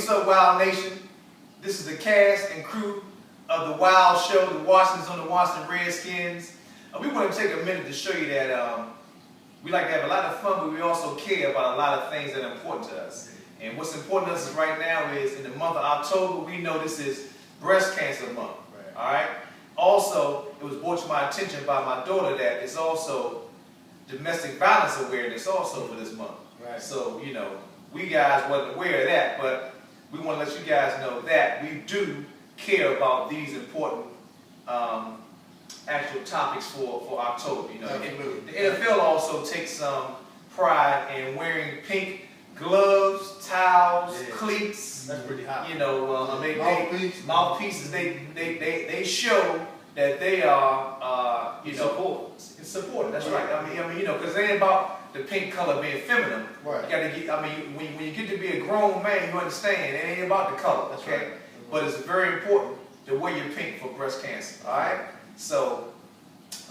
what's up, Wild Nation? This is the cast and crew of the Wild Show, the Washingtons on the Washington Redskins. We want to take a minute to show you that we like to have a lot of fun, but we also care about a lot of things that are important to us. And what's important to us right now is in the month of October, we know this is Breast Cancer Month. Right. All right. Also, it was brought to my attention by my daughter that it's also Domestic Violence Awareness also for this month. Right. So, you know, we guys wasn't aware of that, but we want to let you guys know that we do care about these important actual topics for October. You know, the NFL also takes some pride in wearing pink gloves, towels, cleats. That's pretty hot. You know, mouthpieces. They show that they are, you know, supporting. That's right. I mean, you know, because it ain't about the pink color being feminine. Right. You got to get. I mean, when you get to be a grown man, you understand it ain't about the color. That's okay. Right. But it's very important to wear your pink for breast cancer. All right. So,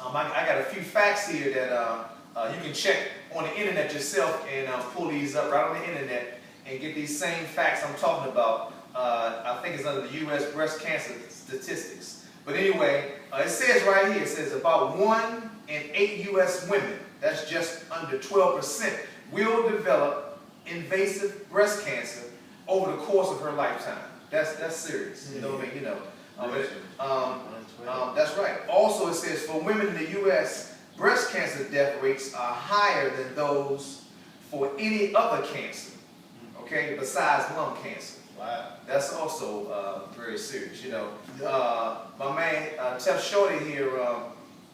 I got a few facts here that you can check on the internet yourself and pull these up right on the internet and get these same facts I'm talking about. I think it's under the U.S. breast cancer statistics. But anyway, it says right here, it says about 1 in 8 U.S. women, that's just under 12%, will develop invasive breast cancer over the course of her lifetime. That's serious. You know what I mean? You know. That's right. Also, it says for women in the U.S., breast cancer death rates are higher than those for any other cancer, okay, besides lung cancer. Wow. That's also very serious, you know. My man, Tuff Shorty here,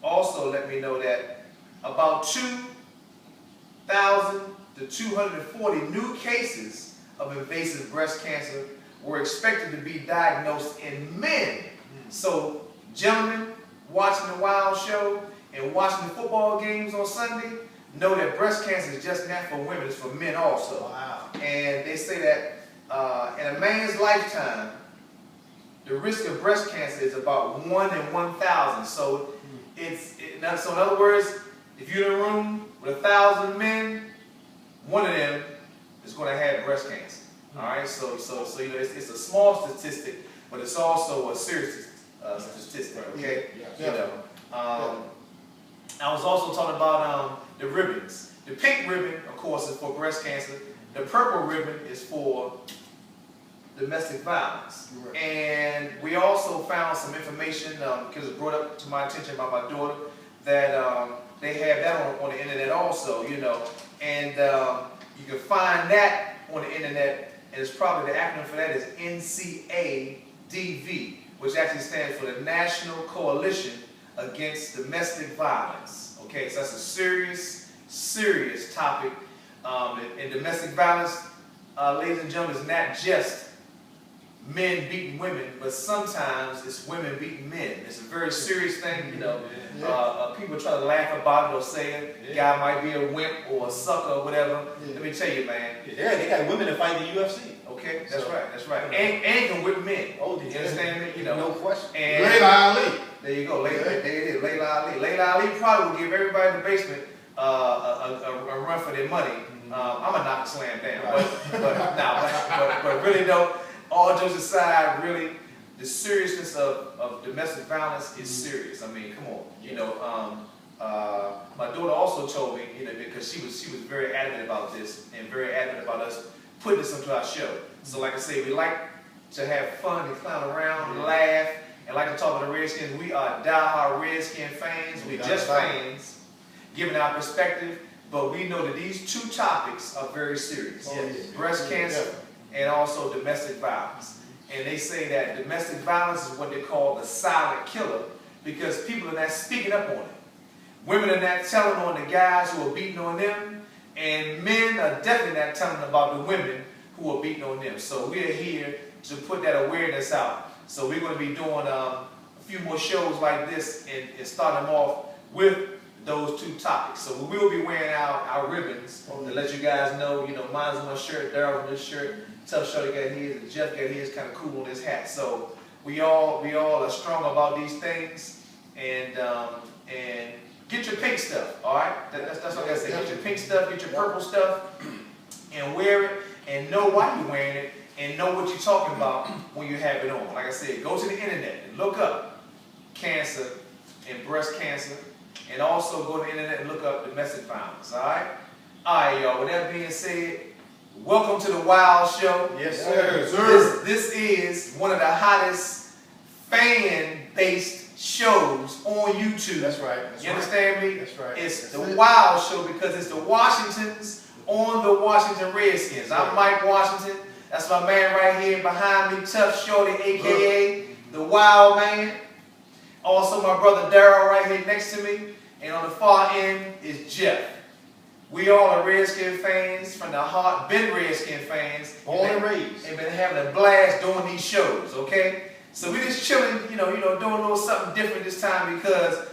also let me know that about 2,000 to 240 new cases of invasive breast cancer were expected to be diagnosed in men. So, gentlemen, watching the Wild Show and watching the football games on Sunday, know that breast cancer is just not for women, it's for men also. Wow. And they say that in a man's lifetime, the risk of breast cancer is about 1 in 1,000. So, so in other words, if you're in a room with 1,000 men, one of them is going to have breast cancer. All right, so you know, it's a small statistic, but it's also a serious statistic. Okay, you know. I was also talking about the ribbons. The pink ribbon, of course, is for breast cancer. The purple ribbon is for domestic violence. Right. And we also found some information, because it brought up to my attention by my daughter, that they have that on the internet also, you know. And you can find that on the internet, and it's probably the acronym for that is NCADV, which actually stands for the National Coalition Against Domestic Violence. Okay, so that's a serious, serious topic. And domestic violence, ladies and gentlemen, is not just men beating women, but sometimes it's women beating men. It's a very serious thing, you know. People try to laugh about it or say it. Guy might be a wimp or a sucker or whatever. Let me tell you, man. Yeah, they got women that fight in the UFC. Okay, that's right, that's right. And can whip men. Oh, you understand me? You know, no question. And Layla Ali. There you go. There it is. Layla Ali. Layla Ali probably will give everybody in the basement a run for their money. I'm gonna knock the slam down, but really though, all jokes aside, really the seriousness of domestic violence is serious. I mean, come on, you know. My daughter also told me, you know, because she was very adamant about this and very adamant about us putting this into our show. So, like I say, we like to have fun and clown around, laugh, and like to talk about the Redskins. We are diehard Redskin fans. We're just fans, giving our perspective. But we know that these two topics are very serious. Breast cancer and also domestic violence. And they say that domestic violence is what they call the silent killer because people are not speaking up on it. Women are not telling on the guys who are beating on them, and men are definitely not telling about the women who are beating on them. So we're here to put that awareness out. So we're going to be doing a few more shows like this and start them off with those two topics. So we will be wearing our ribbons to let you guys know, you know, mine's on my shirt, Daryl's on his shirt, Tuff Shorty got his, and Jeff got his, kind of cool on his hat. So we all are strong about these things, and get your pink stuff, all right? That's what I gotta say. Get your pink stuff, get your purple stuff, and wear it, and know why you're wearing it, and know what you're talking about when you have it on. Like I said, go to the internet and look up cancer and breast cancer, and also go to the internet and look up domestic violence, all right? All right, y'all, with that being said, welcome to the Wild Show. Yes, sir. This is one of the hottest fan-based shows on YouTube. That's right. You understand me? That's right. It's the Wild Show because it's the Washingtons on the Washington Redskins. I'm Mike Washington. That's my man right here behind me, Tuff Shorty, a.k.a. the Wild Man. Also my brother Daryl right here next to me. And on the far end is Jeff. We all are Redskin fans from the heart, been Redskin fans. Born and raised. And been having a blast doing these shows, okay? So we just chilling, you know, doing a little something different this time because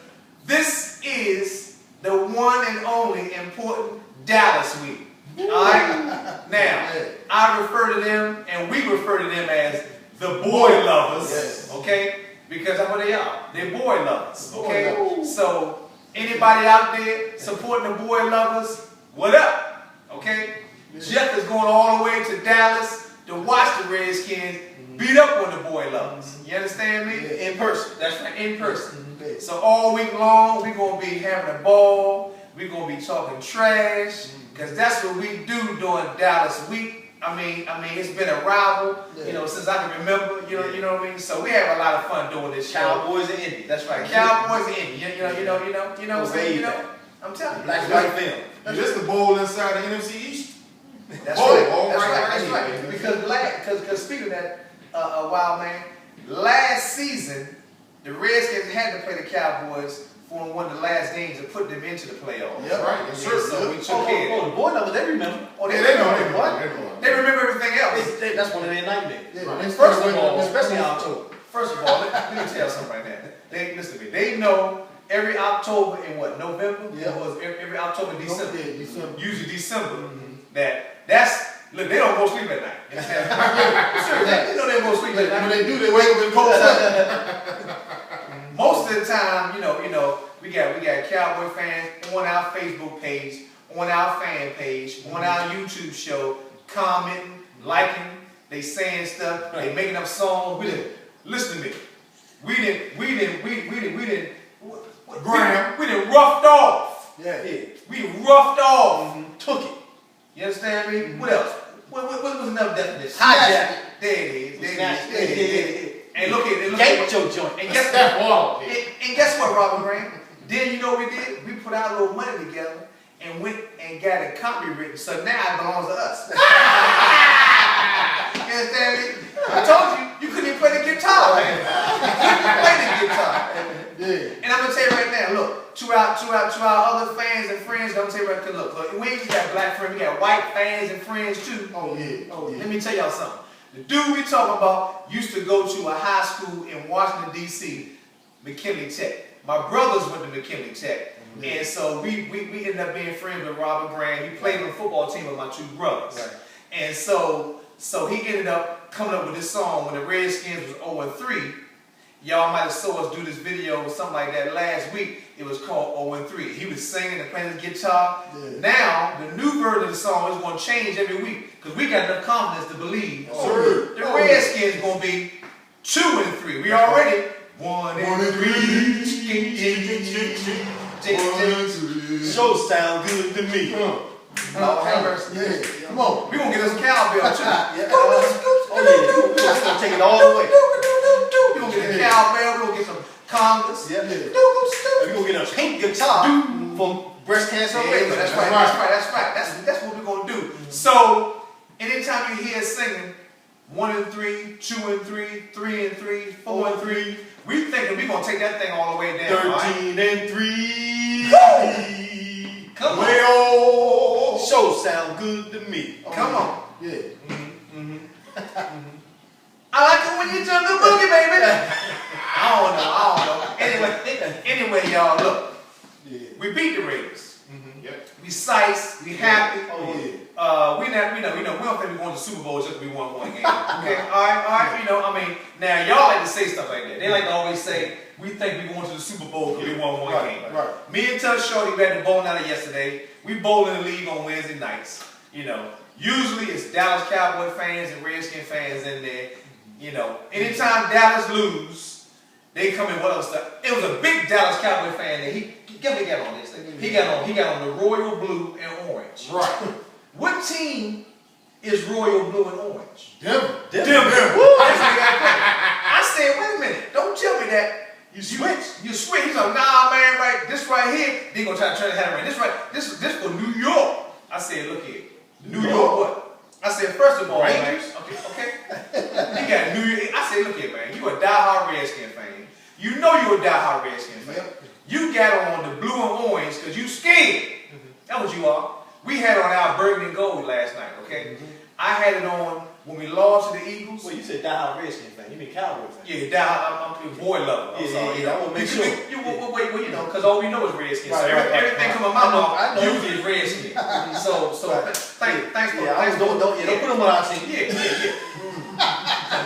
this is the one and only important Dallas week. Alright? Now, I refer to them and we refer to them as the boy lovers. Yes. Okay? Because that's what they are. They're boy lovers. Okay? So anybody out there supporting the boy lovers, what up? Okay? Jeff is going all the way to Dallas to watch the Redskins beat up on the boy lovers. You understand me? In person. That's right, in person. So all week long, we're going to be having a ball. We're going to be talking trash. Because that's what we do during Dallas week. I mean, it's been a rival, you know, since I can remember, you know what I mean? So we have a lot of fun doing this show. Cowboys and Indy. That's right. Cowboys and Indy. You know what I'm saying? I'm telling you. Black and white film. You just the bowl inside the NFC East. That's right. That's right. Because speaking of that, Wild Man, last season, the Redskins had to play the Cowboys for one of the last games to put them into the playoffs. That's right. Yes, sir. So we took care of the boy numbers, they remember. They know. They remember everything else. That's one of their nightmares. Yeah, First of all, especially in October. First of all, let me tell you something right now. Listen to me. They know every October in what, November? Yeah. Or was every October, December? Yeah, December. Usually December. Look, they don't go sleep at night. You understand? Sure, they know they don't go sleep at night. When they do, they wake up in cold sweat. Most of the time, you know, we got Cowboy fans on our Facebook page, on our fan page, on our YouTube show, commenting, liking, they saying stuff, they making up songs. Listen to me. We didn't roughed off. Yeah. We roughed off. Took it. You understand me? What else? What was another definition? Hijack. There it is. And look at Get your joint. And guess what, Robert Grant? Then you know what we did? We put our little money together and went and got a copyright. So now it belongs to us. You understand me? I told you, you couldn't even play the guitar, man. You couldn't play the guitar. And I'm gonna tell you right now, look, to our other fans and friends, I'm gonna tell you right now, look, we ain't just got black friends, we got white fans and friends too. Oh yeah. Let me tell y'all something. The dude we talking about used to go to a high school in Washington, D.C., McKinley Tech. My brothers went to McKinley Tech. And so we ended up being friends with Robert Grant. He played on the football team with my two brothers. Right. And so he ended up coming up with this song when the Redskins was 0-3. Y'all might have saw us do this video or something like that last week. It was called 0-3. He was singing and playing his guitar. Yeah. Now, the new version of the song is going to change every week because we got enough confidence to believe the Redskins going to be 2-3. We already 1-3. Show sound good to me. Lord have mercy. Yeah. Come on. We're going to get us a cowbell too. We're going to take it all the way. We're going to get a cowbell. We're going to get some congas. We're going to get a pink guitar from breast cancer. Yeah, that's right. That's what we're going to do. So, anytime you hear us singing 1-3, 2-3, 3-3, 4-3, we thinking we're going to take that thing all the way down. 13-3. Come on. Well, show sound good to me. Come on. Yeah. I like it when you jump the boogie, baby. I don't know. Anyway, y'all, look. Yeah. We beat the Raiders. Yep. We sized. We happy. Oh yeah. We don't think we're going to Super Bowl just to be one game. Okay, all right. Now y'all like to say stuff like that. They like to always say we think we're going to the Super Bowl because we won one game. Right. Me and Tuff Shorty, we had the bowling alley yesterday. We bowl in the league on Wednesday nights. Usually it's Dallas Cowboy fans and Redskin fans in there. You know, anytime Dallas lose, they come in with us. It was a big Dallas Cowboy fan that he got on this thing. He got on the royal blue and orange. Right. What team is royal blue and orange? Denver. I said, wait a minute, don't tell me that. You switch. He's like, nah, man, right, this right here, they gonna try to turn the hat around. This for New York. I said, look here. New York what? I said, first of all, Rangers. Man, okay. You got New York. I said, look here, man, you a diehard Redskin fan. You know you a diehard Redskin fan. Yep. You got on the blue and orange because you scared. That's what you are. We had on our burgundy and gold last night, okay? I had it on when we lost to the Eagles. Well, you said diehard Redskin fan. You mean Cowboy fan? Yeah, diehard. I'm a boy lover. I'm sorry. I want to make sure. Wait, you know, because all we know is Redskins. So everything come out my mouth usually is Redskins. So thanks for don't put them on our team. Yeah.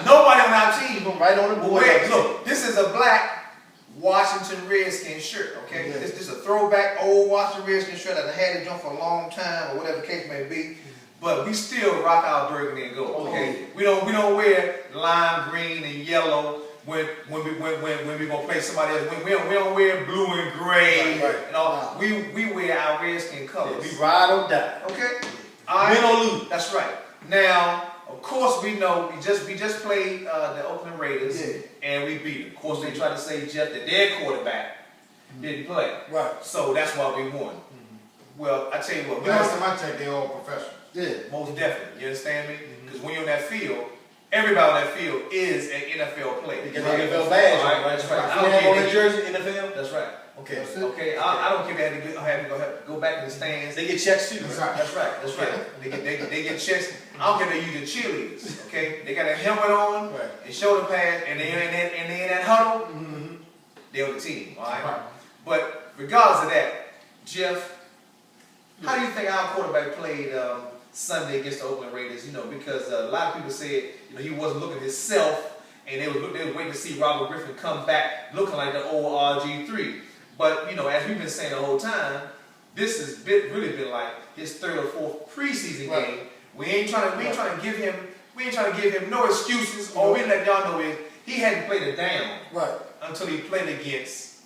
Nobody on our team. Right on the board. Look, this is a black Washington Redskins shirt, okay? Yeah. This is a throwback old Washington Redskins shirt. I've had it on for a long time, or whatever the case may be. But we still rock our burgundy and gold, okay? We don't wear lime green and yellow when we gonna play somebody else. We don't wear blue and gray. Right. And all. We wear our Redskin colors. We ride or die. Okay? Win or lose. That's right. Now, of course, we know we just played the Oakland Raiders and we beat them. Of course, they tried to say, Jeff, that their quarterback didn't play. Right. So that's why we won. Well, I tell you what. Last time I checked, they all professional. Yeah, most definitely. You understand me? Because when you're on that field, everybody on that field is an NFL player. Because NFL badge, right? That's right. I don't care on the jersey, NFL. That's right. Okay. Okay. I don't care if they had to go back in the stands. They get checks too. That's right. They get checks. I don't care if they use the cheerleaders. Okay. They got a helmet on and shoulder pads, and they in that huddle. They're on the team. All right. But regardless of that, Jeff, how do you think our quarterback played Sunday against the Oakland Raiders? You know, because a lot of people said he wasn't looking himself, and they were waiting to see Robert Griffin come back looking like the old RG3. But as we've been saying the whole time, this has really been like his third or fourth preseason game. We ain't trying to give him no excuses. All we let y'all know is he hadn't played a down until he played against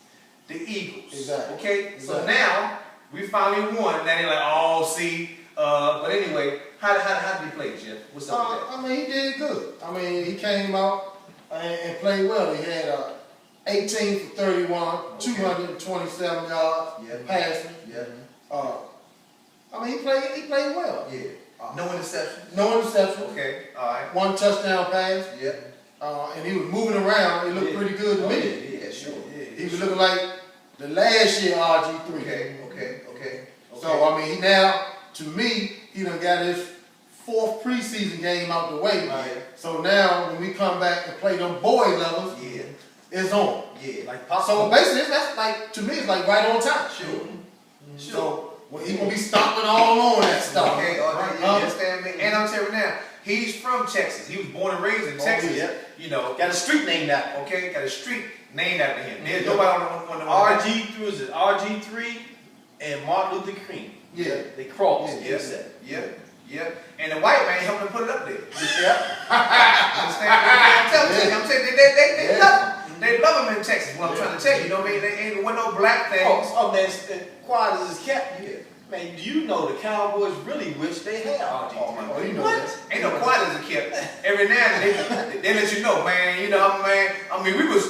the Eagles. Exactly. Okay, so now we finally won. Now they're like, oh, see. But anyway, how did he play, Jeff? What's up with that? I mean, he did good. I mean, he came out and played well. He had 18 for 31, 227 yards passing. I mean, he played well. Yeah. No interception. No interception. Okay. All right. One touchdown pass. Yeah. And he was moving around. It looked pretty good to me. Yeah, sure. He was looking like the last year RG3. Okay. So I mean, now to me, he done got his fourth preseason game out the way. So now when we come back and play them boy levels, it's on. Yeah. Like so basically, that's like to me, it's like right on time. Sure. So he gonna be stomping all on that stuff. Okay. You understand me? And I'm telling you now, he's from Texas. He was born and raised in Texas. Got a street named after him. Okay. Got a street named after him. There's nobody on the RG3 and Martin Luther King. Yeah, they crossed. Yeah. And the white man helped him put it up there. Understand? I'm telling you, they love him. They love him in Texas. What I'm trying to tell you, what I mean? They ain't with no black things. Man, quiet as it's kept. Man, do you know the Cowboys really wish they had RG3? You know what? Ain't no quiet as it kept. Every now and then they let you know, man. Man. I mean, we was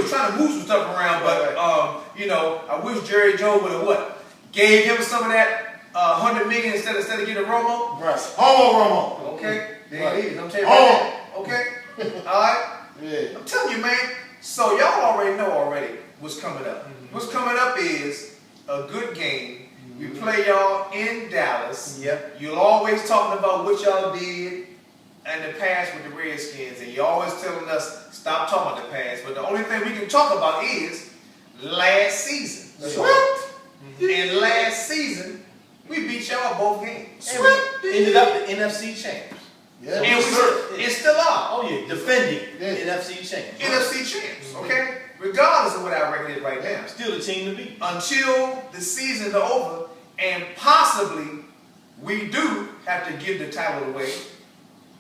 trying to move some stuff around, but I wish Jerry Jones would have gave him some of that. 100 million instead of getting Romo. Right. Romo. Okay. There it is. I'm telling you right now. Okay. All right. Yeah. I'm telling you, man. So y'all already know what's coming up. What's coming up is a good game. We play y'all in Dallas. Yep. You're always talking about what y'all did in the past with the Redskins, and you're always telling us stop talking about the past. But the only thing we can talk about is last season. What? And last season, we beat y'all both games. And we ended up the NFC champs. Yeah, and we still are. Oh yeah, defending NFC champs. NFC champs, okay? Regardless of what our record is right now. Still the team to beat. Until the season's over and possibly we do have to give the title away,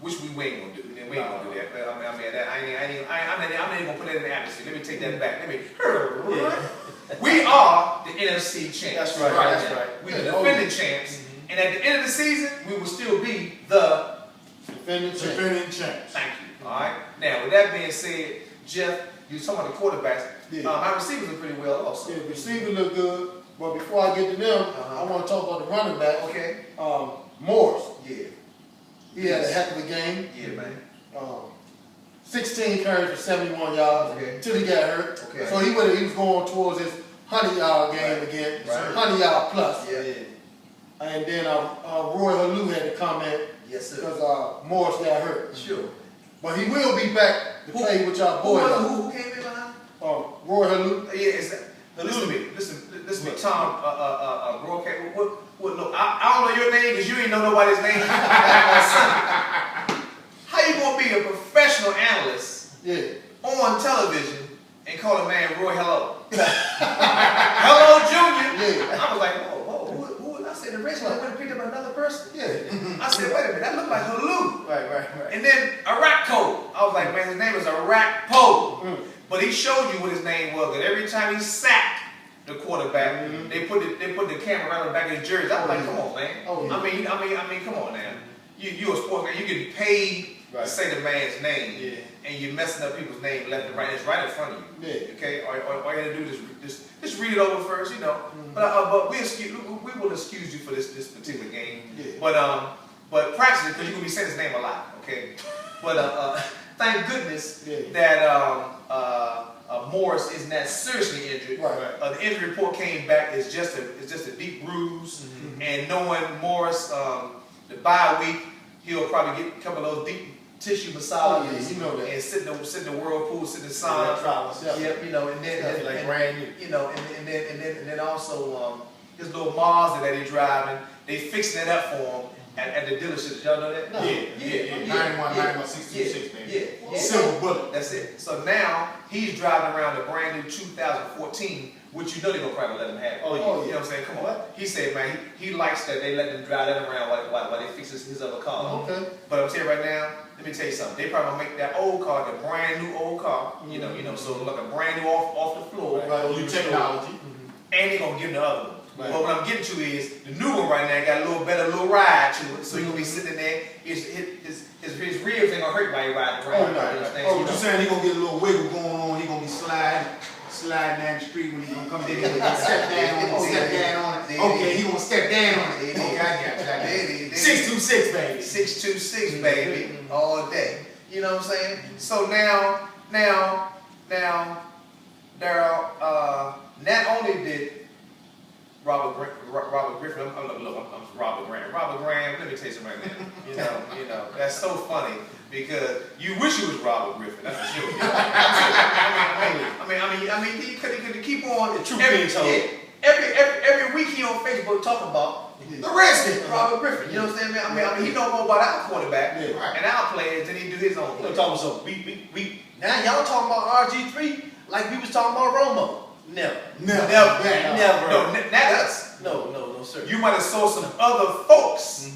which we ain't gonna do. We ain't gonna do that. But I ain't gonna put that in the atmosphere. Let me take that back. We are the NFC champs. That's right. That's now. right. We're the defending champs, and at the end of the season, we will still be the defending champs. Thank you. All right. Now, with that being said, Jeff, you was talking about the quarterbacks. Yeah. My receivers are pretty well also. Yeah, receivers look good. But before I get to them, I want to talk about the running back. Okay. Morris. Yeah. He had a heck of a game. Yeah, man. 16 carries for 71 yards until he got hurt. Okay. So he was going towards his 100-yard game again, 100-yard plus. Yeah. And then Roy Halou had to come in because Morris got hurt. Sure. But he will be back to play with y'all boys. Who came in behind? Roy Halou. Yeah, is that? Listen to me, Tom. Broadcast. What? Look, I don't know your name because you ain't know nobody's name. How you gonna be a professional analyst on television and call a man Roy Hello? Hello, Junior. Yeah. I was like, who? I said the Redskins went and picked up another person. Yeah. I said, wait a minute, that looked like Halou. Right. And then Arakpo. I was like, man, his name is Arakpo. But he showed you what his name was. That every time he sacked the quarterback, they put the camera right on the back of his jersey. I was like, come on, man. I mean, come on now. You a sportsman. You get paid to say the man's name, and you're messing up people's name left and right. It's right in front of you. Okay. All you gotta do is just read it over first, you know. But we will excuse you for this particular game. But practice it because you're gonna be saying his name a lot. Okay. But thank goodness that Morris is not seriously injured. The injury report came back. It's just a deep bruise, and knowing Morris, the bye week, he'll probably get a couple of those deep tissue massages, you know that. and sit in the whirlpool, sit in the sauna. Yep, you know, and then like brand new. You know, and then also his little Mazda that he's driving, they fixing it up for him at the dealership. Y'all know that? Yeah. 91, 626, baby. Yeah. Silver bullet. That's it. So now he's driving around a brand new 2014, which you know they're gonna probably let him have. You know what I'm saying? Come on. He said, man, he likes that they let him drive that around while they fix his other car. Okay. But I'm telling you right now, let me tell you something. They probably gonna make that old car the brand new old car. You know, so like a brand new off the floor. New technology. And they're gonna give him the other one. But what I'm getting to is the new one right now got a little better little ride to it. So you're gonna be sitting there, his ribs ain't gonna hurt while you ride around. You saying he gonna get a little wiggle going on, he gonna be sliding down the street when he gonna come in here and step down on it. Okay, he gonna step down on it. Okay, I got you. 626, baby. 626, baby, all day. You know what I'm saying? So now, Daryl, not only did Robert Griffin, I'm Robert Graham. Robert Graham, let me tell you something right now. You know, that's so funny because you wish you was Robert Griffin, that's for sure. I mean, he could keep on. The truth being told. Every week he on Facebook talking about the Redskins, Robert Griffin. You know what I'm saying, man? I mean, he know more about our quarterback and our players than he do his own. We're talking about we now y'all talking about RG3 like we was talking about Romo. Never. No, not us. No, sir. You might have saw some other folks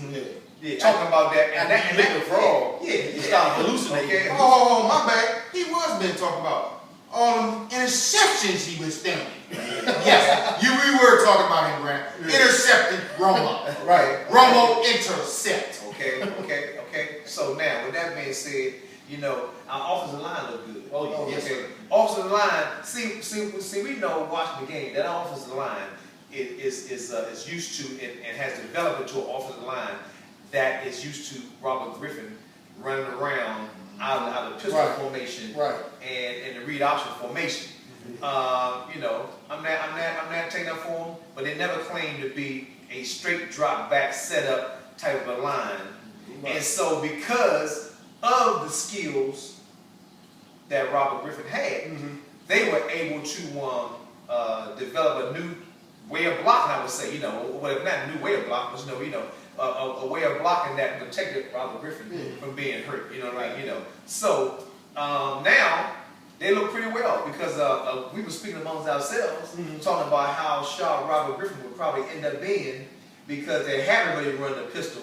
talking about that, and that fraud. You start hallucinating. Okay. Oh, my bad. He was been talking about all them interceptions he was throwing. Yes, we were talking about him, Grant. Intercepting Romo. Right. Romo intercept. Okay. So now, with that being said, you know, our offensive line look good. Yes, sir. Offensive line, see, we know watching the game that our offensive line is used to and has developed into an offensive line that is used to Robert Griffin running around out of pistol formation and the read option formation. You know, I'm not taking that for them, but they never claimed to be a straight drop back setup type of a line. And so because of the skills that Robert Griffin had, they were able to develop a new way of blocking, I would say, you know, well, not a new way of blocking, but a way of blocking that protected Robert Griffin from being hurt, you know, right? You know. So now they look pretty well because we were speaking amongst ourselves, talking about how sharp Robert Griffin would probably end up being because they haven't really run the pistol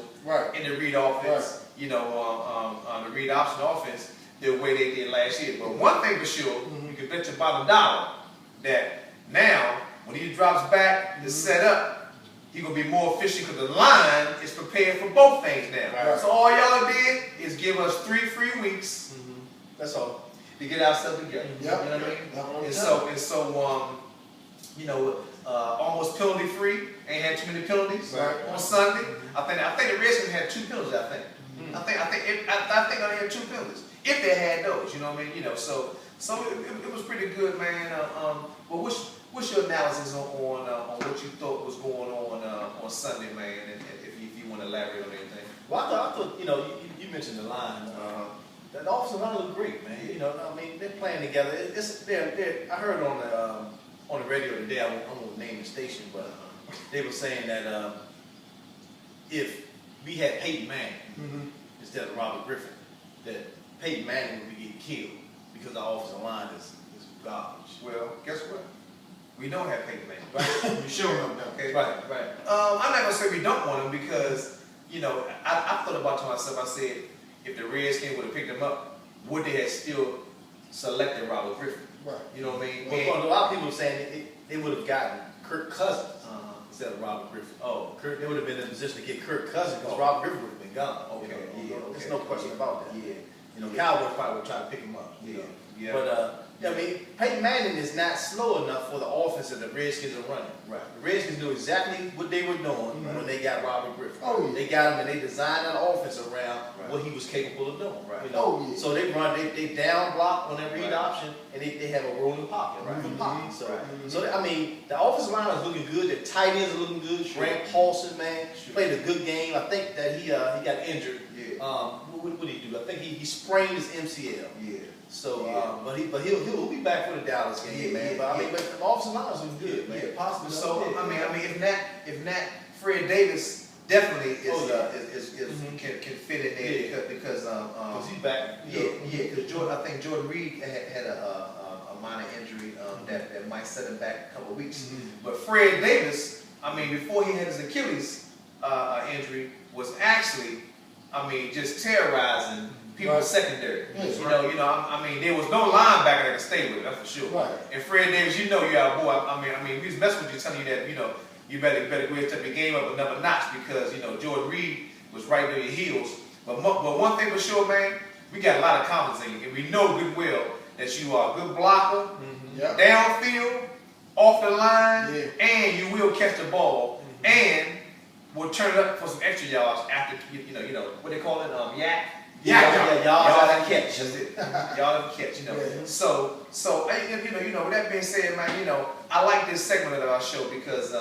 in the read offense, you know, the read option offense the way they did last year. But one thing for sure, you can bet your bottom dollar that now when he drops back to set up, he's gonna be more efficient because the line is prepared for both things now. So all y'all did is give us 3 free weeks. That's all. To get ourselves together. You know what I mean? And so, you know, almost penalty free. Ain't had too many penalties on Sunday. I think the Redskins had 2 penalties. I think they only had 2 penalties if they had those. You know what I mean? You know, so it was pretty good, man. Well, what's your analysis on what you thought was going on Sunday, man? And if you want to elaborate on anything. Well, I thought you know, you mentioned the line. The offensive line looked great, man. You know, I mean, they're playing together. I heard on the radio today. I won't name the station, but they were saying that if we had Peyton Manning instead of Robert Griffin, that Peyton Manning would be getting killed because our offensive line is garbage. Well, guess what? We don't have Peyton Manning, right? You sure don't know. Okay, right. I'm not gonna say we don't want him because, you know, I thought about to myself. I said, if the Redskins would have picked him up, would they have still selected Robert Griffin? Right. You know what I mean? Well, a lot of people are saying they would have gotten Kirk Cousins instead of Robert Griffin. They would have been in a position to get Kirk Cousins because Robert Griffin would have been gone. Okay, There's no question about that. Yeah. You know, Cowboys probably would try to pick him up. Yeah. But I mean, Peyton Manning is not slow enough for the offense that the Redskins are running. Right. The Redskins knew exactly what they were doing when they got Robert Griffin. Oh, yeah. They got him and they designed that offense around what he was capable of doing. Right. You know? Oh, yeah. So they down block on their read option and they have a rolling pocket, right? Pocket. So I mean, the offensive line is looking good. The tight ends are looking good. Grant Paulson, man, played a good game. I think that he got injured. What did he do? I think he sprained his MCL. So, but he'll be back for the Dallas game, man. But I mean, but the offensive line is looking good, man. Possibly. So I mean, if not, Fred Davis definitely is can fit in there because he's back. Because I think Jordan Reed had a minor injury that might set him back a couple of weeks. But Fred Davis, I mean, before he had his Achilles injury, was actually, I mean, just terrorizing people secondary. You know, I mean, there was no linebacker that could stay with it, that's for sure. And Fred Davis, you know, you're our boy. I mean, we was messing with you, telling you that, you know, you better go ahead and step your game up another notch because, you know, Jordan Reed was right near your heels. But one thing for sure, man, we got a lot of confidence in you, and we know good well that you are a good blocker, downfield, off the line, and you will catch the ball, and will turn it up for some extra yards after, you know, what they call it, yak. Y'all have to catch. That's it. Y'all have to catch. You know. So you know. With that being said, man, you know, I like this segment of our show because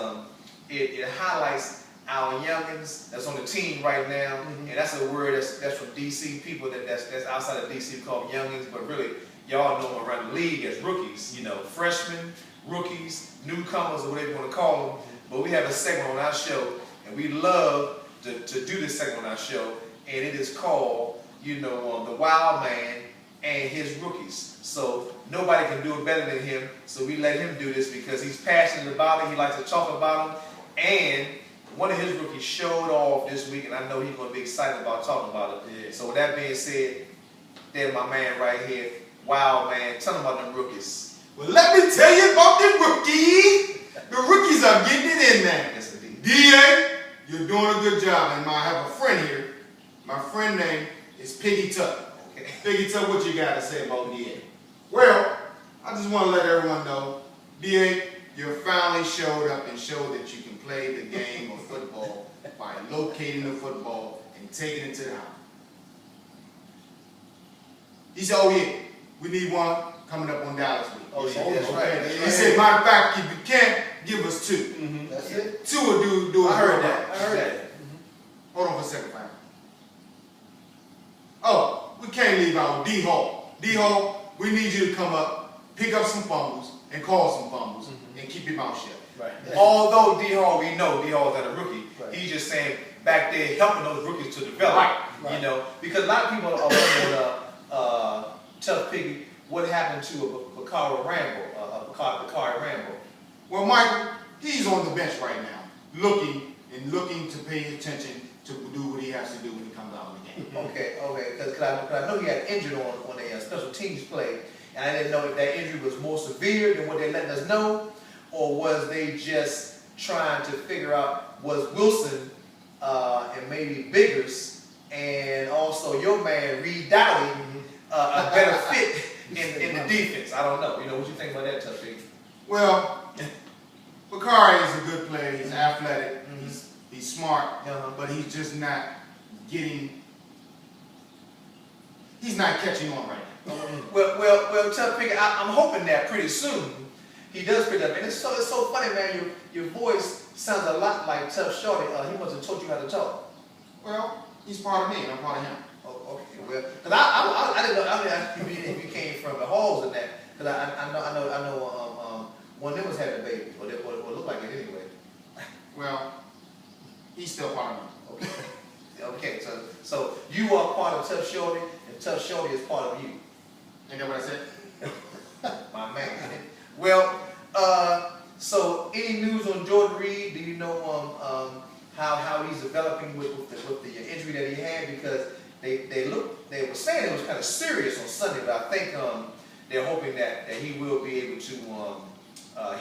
it highlights our youngins that's on the team right now, and that's a word that's from DC people that's outside of DC called youngins, but really y'all know them around the league as rookies. You know, freshmen, rookies, newcomers, or whatever you want to call them. But we have a segment on our show, and we love to do this segment on our show, and it is called, you know, the Wild Man and his rookies. So nobody can do it better than him. So we let him do this because he's passionate about it. He likes to talk about them. And one of his rookies showed off this week, and I know he's going to be excited about talking about it. So with that being said, there's my man right here, Wild Man. Tell him about them rookies. Well, let me tell you about the rookies. The rookies are getting it in there. Yes, indeed. D.A., you're doing a good job. And I have a friend here. My friend name is Piggy Tuff. Piggy Tuff, what you got to say about D.A.? Well, I just want to let everyone know, D.A., you finally showed up and showed that you can play the game of football by locating the football and taking it to the house. He said, oh yeah, we need one coming up on Dallas week. Oh yeah, that's right. He said, matter of fact, if you can't, give us 2. That's it. 2 will do it. I heard that. Hold on for a second, Frank. Oh, we can't leave out D-Hall. D-Hall, we need you to come up, pick up some fumbles, and call some fumbles, and keep your mouth shut. Right. Although D-Hall, we know D-Hall's not a rookie. Right. He's just saying back there helping those rookies to develop. Right. You know, because a lot of people are wondering, Tuff Piggy, what happened to Bakari Rambo? Well, Michael, he's on the bench right now, looking and looking to pay attention to do what he has to do when he comes out of the game. Okay, because I know he got injured on a special teams play, and I didn't know if that injury was more severe than what they're letting us know, or was they just trying to figure out was Wilson and maybe Biggers and also your man Reed Dowdy a better fit in the defense? I don't know. You know, what you think about that, Tuff Piggy? Well, Bakari is a good player. He's athletic. He's smart, but he's just not getting. He's not catching on right now. Well, Tuff Piggy, I'm hoping that pretty soon he does pick up. And it's so funny, man. Your voice sounds a lot like Tough Shorty. He must have taught you how to talk. Well, he's part of me, and I'm part of him. Oh, okay. Well, because I didn't know. I mean, if you came from the halls and that, because I know. One of them was having a baby, or it looked like it anyway. Well, he's still part of me. Okay. So you are part of Tough Shorty, and Tough Shorty is part of you. Ain't that what I said? My man. Well, so any news on Jordan Reed? Do you know how he's developing with the injury that he had? Because they were saying it was kind of serious on Sunday, but I think they're hoping that he will be able to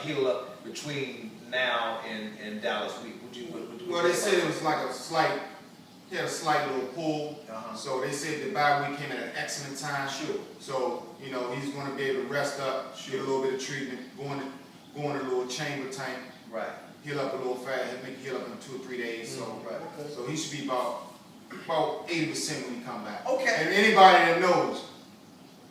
heal up between now and Dallas week. Well, they said it was like he had a slight little pull. So they said the bye week came at an excellent time. Sure. So, you know, he's going to be able to rest up, get a little bit of treatment, go in a little chamber tank. Right. Heal up a little fast, heal up in 2 or 3 days. So, Right. So he should be about 80% when he come back. Okay. And anybody that knows,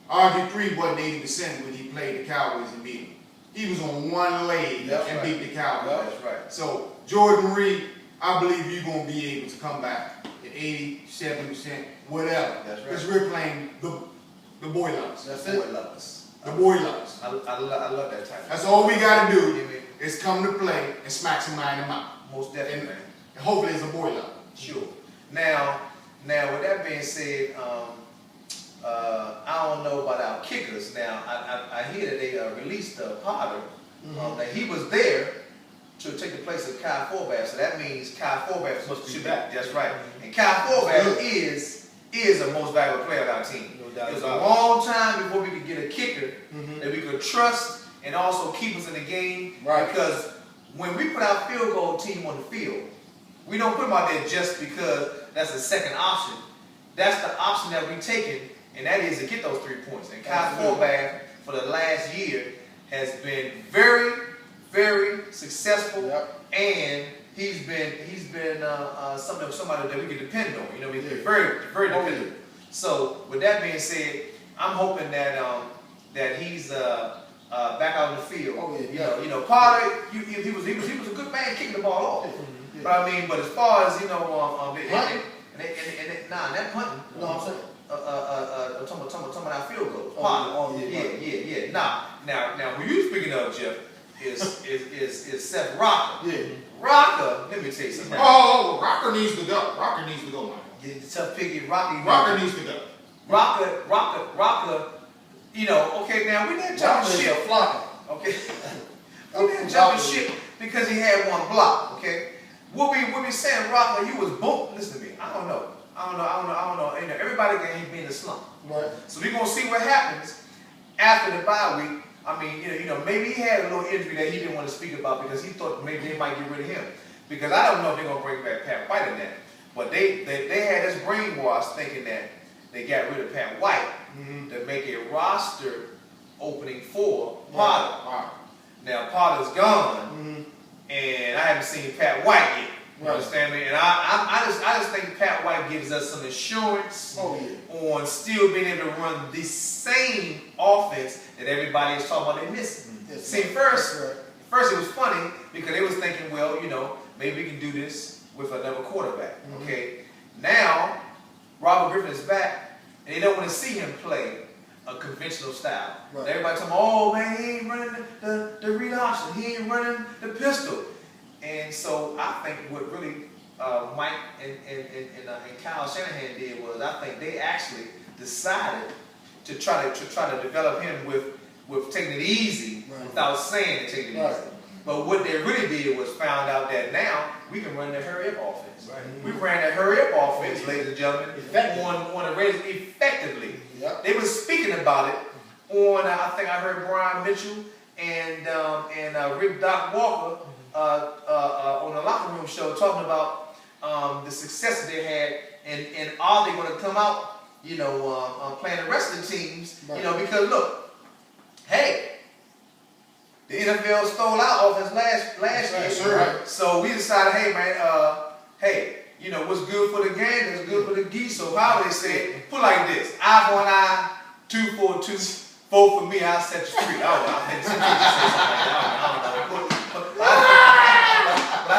RG3 wasn't 80% when he played the Cowboys and beat them. He was on one leg and beat the Cowboys. That's right. So Jordan Reed, I believe you're going to be able to come back at 80, 70%, whatever. That's right. Because we're playing the boy loves. That's it. Boy loves. The boy loves. I love that type. That's all we got to do is come to play and smack somebody in the mouth. Most definitely, man. And hopefully it's a boy love. Sure. Now, with that being said, I don't know about our kickers. Now, I hear that they released Potter. That he was there to take the place of Kyle Forbath. So that means Kyle Forbath must be back. That's right. And Kyle Forbath is the most valuable player on our team. It was a long time before we could get a kicker that we could trust and also keep us in the game. Right. Because when we put our field goal team on the field, we don't put them out there just because that's the second option. That's the option that we're taking, and that is to get those 3 points. And Kyle Forbath, for the last year, has been very, very successful, and he's been somebody that we can depend on. You know, he's been very, very dependable. So with that being said, I'm hoping that that he's back out on the field. You know, Potter, he was a good man kicking the ball off. But I mean, but as far as that punting. No, I'm saying. Talking about our field goals. Potter. Yeah. Now, who you speaking of, Jeff, is Seth Rocker. Yeah. Rocker, let me tell you something. Oh, Rocker needs to go. Rocker needs to go, Michael. Yeah, Tough Piggy, Rocky. Rocker needs to go. Rocker. You know, okay, now we didn't jumping ship. Okay. We didn't jumping ship because he had one block. Okay. What we saying, Rocker, you was boom. Listen to me. I don't know. You know, everybody can be in the slump. Right. So we're gonna see what happens after the bye week. I mean, you know, maybe he had a little injury that he didn't want to speak about because he thought maybe they might get rid of him. Because I don't know if they're gonna bring back Pat White in that. But they had us brainwashed thinking that they got rid of Pat White to make a roster opening for Potter. Now Potter's gone, and I haven't seen Pat White yet. You understand me? And I just think Pat White gives us some assurance on still being able to run the same offense that everybody is talking about they're missing. See, first it was funny because they was thinking, well, you know, maybe we can do this with another quarterback. Okay. Now Robert Griffin is back, and they don't want to see him play a conventional style. Everybody talking, oh man, he ain't running the read option, he ain't running the pistol. And so I think what really Mike and Kyle Shanahan did was I think they actually decided to try to develop him with taking it easy without saying taking it easy. But what they really did was found out that now we can run the hurry up offense. Right. We ran the hurry up offense, ladies and gentlemen, on the Raiders effectively. Yep. They were speaking about it on, I think I heard Brian Mitchell and Rick Doc Walker on the locker room show talking about the success that they had, and are they going to come out, you know, playing the rest of the teams, you know, because look, hey, the NFL stole our offense last year, Sure. So we decided, hey man, hey, you know, what's good for the game is good for the geese. So how they say it, put like this: eye for an eye, tooth for a tooth, vote for me, I'll set you free. I think some people say something like that. I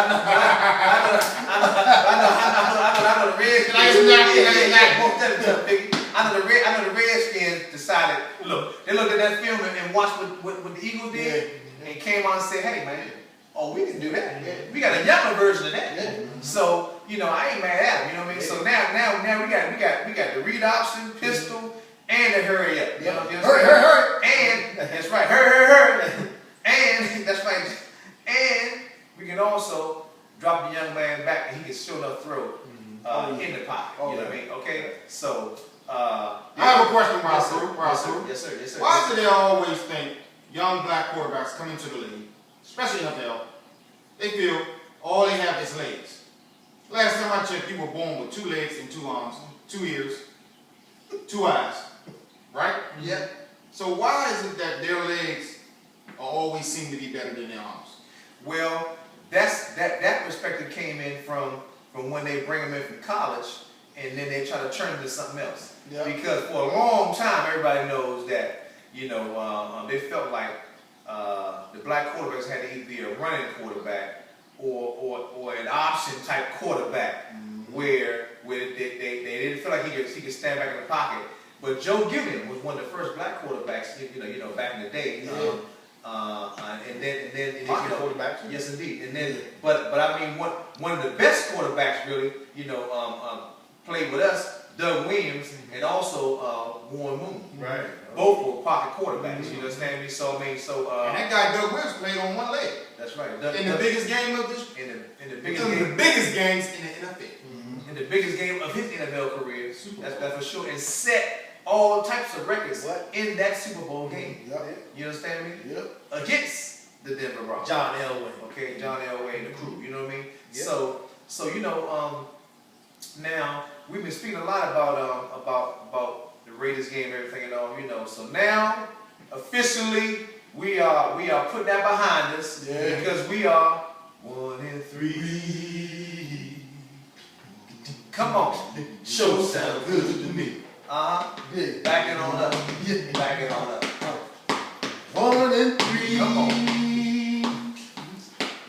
don't know. I know the Redskins decided, look, they looked at that film and watched what the Eagles did, and came on and said, hey man, oh, we can do that. We got a younger version of that. So, you know, I ain't mad at them, you know what I mean? So now we got the read option, pistol, and the hurry up. You know what I'm saying? Hurry. And that's right, hurry. And that's right. And we can also drop the young man back and he can sure enough throw in the pocket. You know what I mean? Okay? So I have a question, Rob. Yes, sir. Why do they always think young black quarterbacks come into the league, especially NFL, they feel all they have is legs? Last time I checked, you were born with 2 legs and 2 arms, 2 ears, 2 eyes, right? Yeah. So why is it that their legs always seem to be better than their arms? Well, that perspective came in from when they bring them in from college, and then they try to turn it into something else. Yeah. Because for a long time, everybody knows that, you know, they felt like the black quarterbacks had to either be a running quarterback or an option type quarterback, where they didn't feel like he could stand back in the pocket. But Joe Gilliam was one of the first black quarterbacks, you know, back in the day. And then Pocket quarterback. Yes, indeed. And then, but I mean, one of the best quarterbacks really, you know, played with us, Doug Williams, and also Warren Moon. Right. Both were pocket quarterbacks. You understand me? So I mean, And that guy Doug Williams played on 1 leg. That's right. In the biggest game of this, in the the biggest games in the NFL. in the biggest game of his NFL career. That's for sure. And set all types of records in that Super Bowl game. Yep. You understand me? Yep. Against the Denver Broncos. John Elway. Okay, John Elway and the crew. You know what I mean? Yep. So you know, now we've been speaking a lot about the Raiders game and everything and all. You know, so now officially we are putting that behind us because we are 1-3. Come on, show sound good to me. Yeah. Back it on up. Back it on up. 1-3. Come on.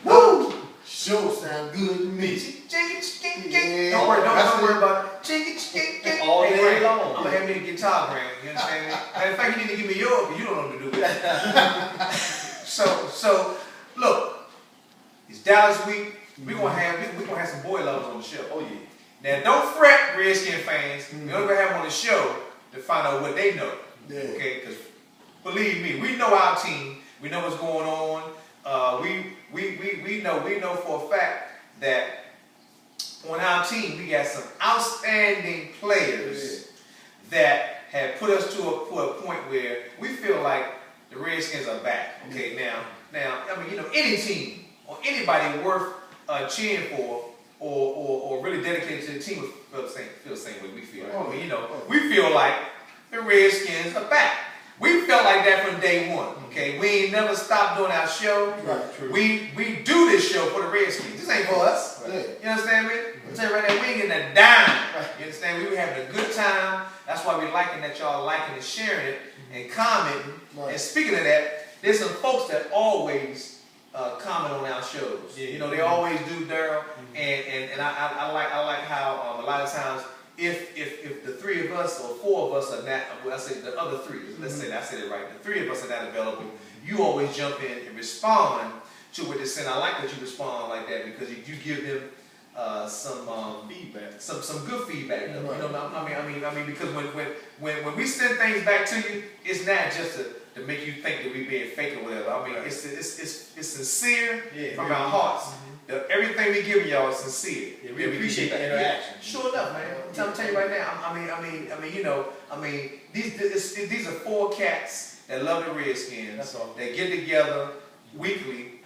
Woo! Sure sound good to me. Yeah. Don't worry about it. All day long. I'm gonna have me a guitar brand. You understand me? And in fact, you need to give me yours because you don't know what to do with it. So look, it's Dallas week. We're gonna have some boy lovers on the show. Oh yeah. Now don't fret, Redskin fans. We're only gonna have them on the show to find out what they know. Yeah. Okay? Because believe me, we know our team. We know what's going on. We know for a fact that on our team we got some outstanding players that have put us to a point where we feel like the Redskins are back. Okay, now I mean, you know, any team or anybody worth cheering for or really dedicated to the team would feel the same way we feel. I mean, you know, we feel like the Redskins are back. We felt like that from day one. Okay, we ain't never stopped doing our show. Right, true. We do this show for the Redskins. This ain't for us. Right. You understand me? I'm telling you right now, we ain't getting a dime. You understand? We were having a good time. That's why we liking that y'all liking and sharing it and commenting. Right. And speaking of that, there's some folks that always comment on our shows. Yeah. You know, they always do, Daryl. And I like how a lot of times if the 3 of us or 4 of us are not, well, I say the other 3, let's say I said it right, the 3 of us are not available, you always jump in and respond to what they say. I like that you respond like that because you give them some Feedback. some good feedback. You know, Right. I mean, because when we send things back to you, it's not just to make you think that we being fake or whatever. I mean, it's sincere from our hearts. everything we giving y'all is sincere. Yeah, we appreciate the interaction. Sure enough, man. Tell you right now. These are 4 cats that love the Redskins. That's all. They get together weekly